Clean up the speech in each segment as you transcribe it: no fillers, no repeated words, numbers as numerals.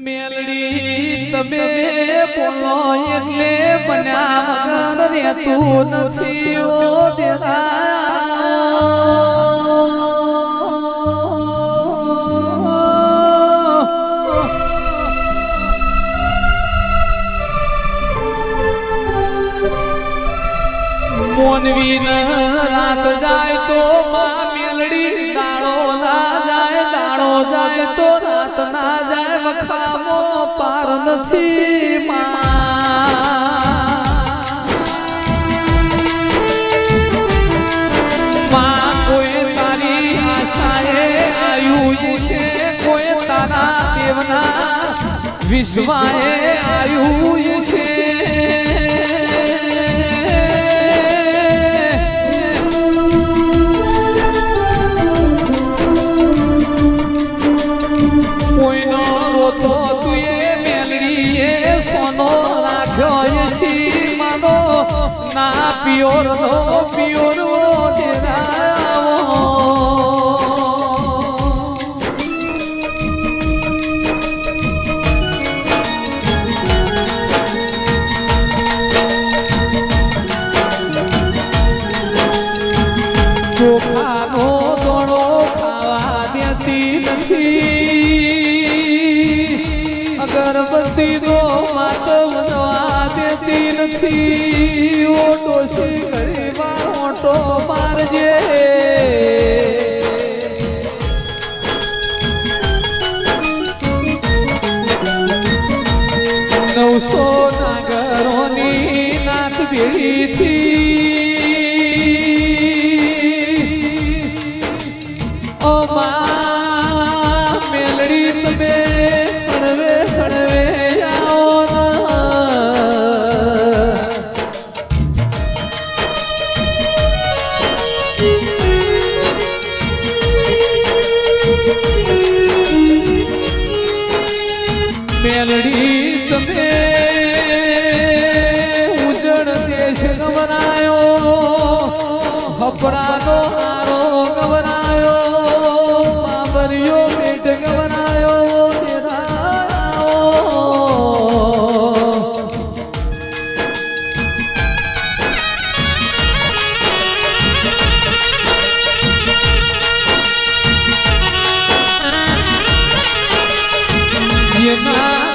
મેલડી તમે બોલો એટલે બન્યા વગર રહેતું નથી ઓ મોનવી રાત જાય તો માં મેલડી દાડો ના જાય દાડો જાય તો રાત ના જાય વખામો પાર નથી માં કોઈ તારી આશાએ આયુ છે કોઈ તારા દેવના વિશ્વાએ આયુ છે ના પિયોર નો પિયોર ચોખાનો દોણો ખાવા દેતી નથી અગરબત્તી નો માત વનવા દેતી નથી ઓ ડોશી ગરીબા ઓટો મારજે નવસો નાગરોની નાક ભેળીથી અમા મેલડી તમે હળવે હળવે મેલડી તમે ઉજળ દેશ ગવરાયો હપરાનો આરો ગવરાયો બાબરિયો પેટ ગવરાયો તેરા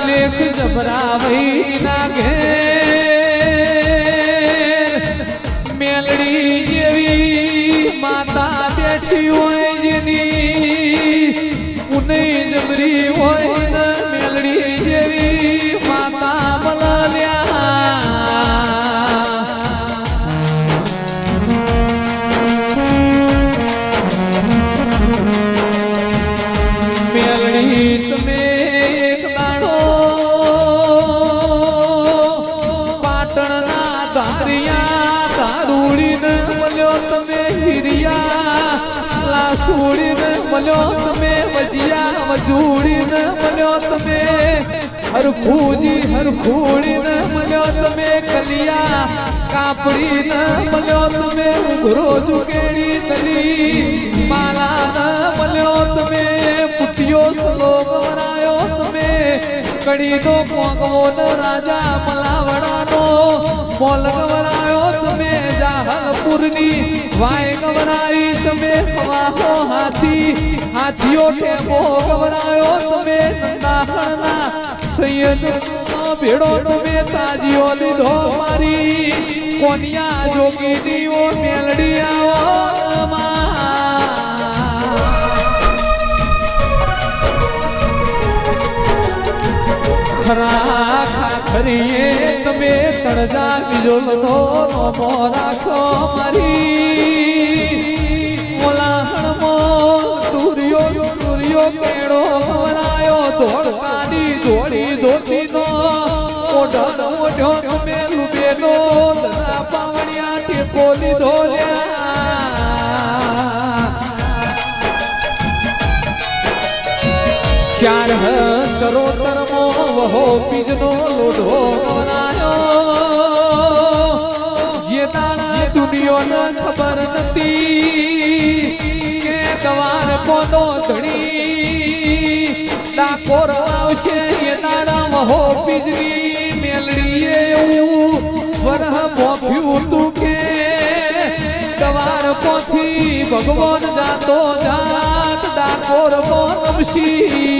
લેખ જબરાવઈ ના ઘેર મેલડી જેવી માતા બેઠી હોય જેની પુનઈ જબરી હોય ને મેલડી જેવી માતા બલલ્યા મેલડી તમે છોડીને મળ્યો તમે વજિયા વજૂડીને મળ્યો તમે હરખૂજી હરખૂડીને મળ્યો તમે કલિયા કાપડીને મળ્યો તમે ઉઘરો જુકેડી તલી માલાને મળ્યો તમે પુટિયો સલો ગવરાયો તમે કડીનો કોંગવો ને રાજા મલાવડાનો મોલ ગવરાયો તમે જાહલપુરની વાય ગવરાઈ તમે ખવાસો હાથીઓ ટેમ્પો ગવરાયો તમે નંદાહણના સૈયદ ભેડો તમે તાજીઓ લીધો મારી કોનિયા જોગીનીઓ મેલડી આવો ખરા ખાખરીએ તમે તળજા બીજો નોમો રાખો મારી ટુરિયો કેળો વરાયો ધોળ કાઢી જોડી ધોતીનો ઓઢણ ઓઢ્યો તમે લુબેનો દરા પાવણિયા ટેકો લીધો ચાર ચરોતરમો વહો બીજનો લોઢો વરાયો જે તાણા દુનિયાને ખબર નથી કે ગવાર કોનો ધણી ડાકોર આવશે બીજની મેલડીએ એવું વરહ મોફ્યું તું કે દવાર પોથી ભગવાન જાતો જાત ડાકોર નમશી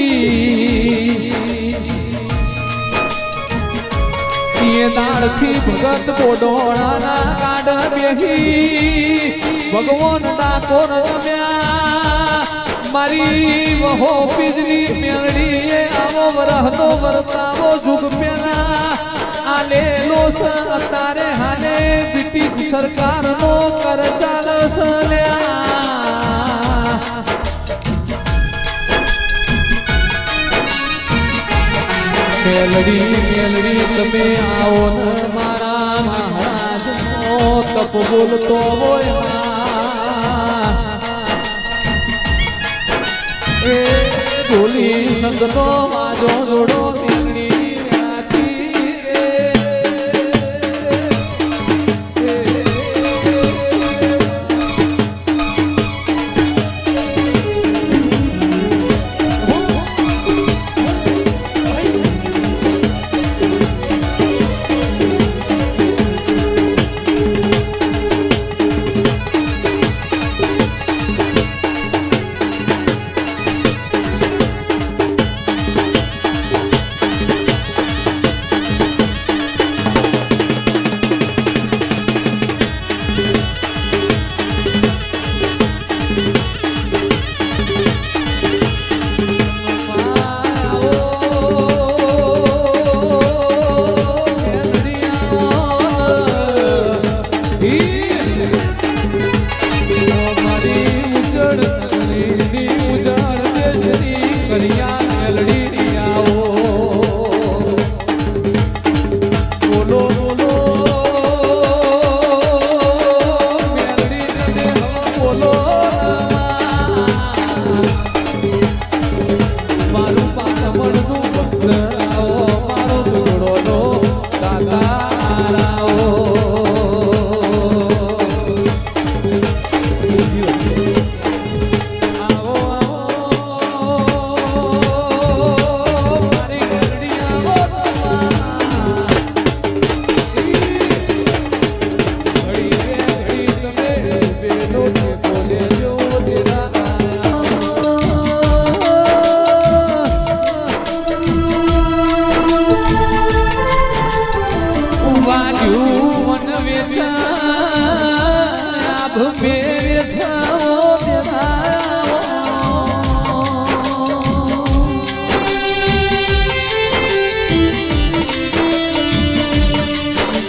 એ દાળથી ભગત બોડોળાના કાઢ બેહી ભગવાન ડાકોર રમ્યા મારી વહો બીજની મેળડીએ આવો વરહનો વર્તાવો જુગ પેલા આલેલો અત્યારે હાલે બ્રિટિશ સરકારનો કર ચાલસ મેલડી તમે આવો ને મારા મહારાજનો તપ બોલતો હોય એ ઢોલી સંતનો વાજો જોડો મેલડી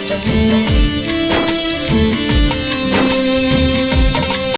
વેળાથી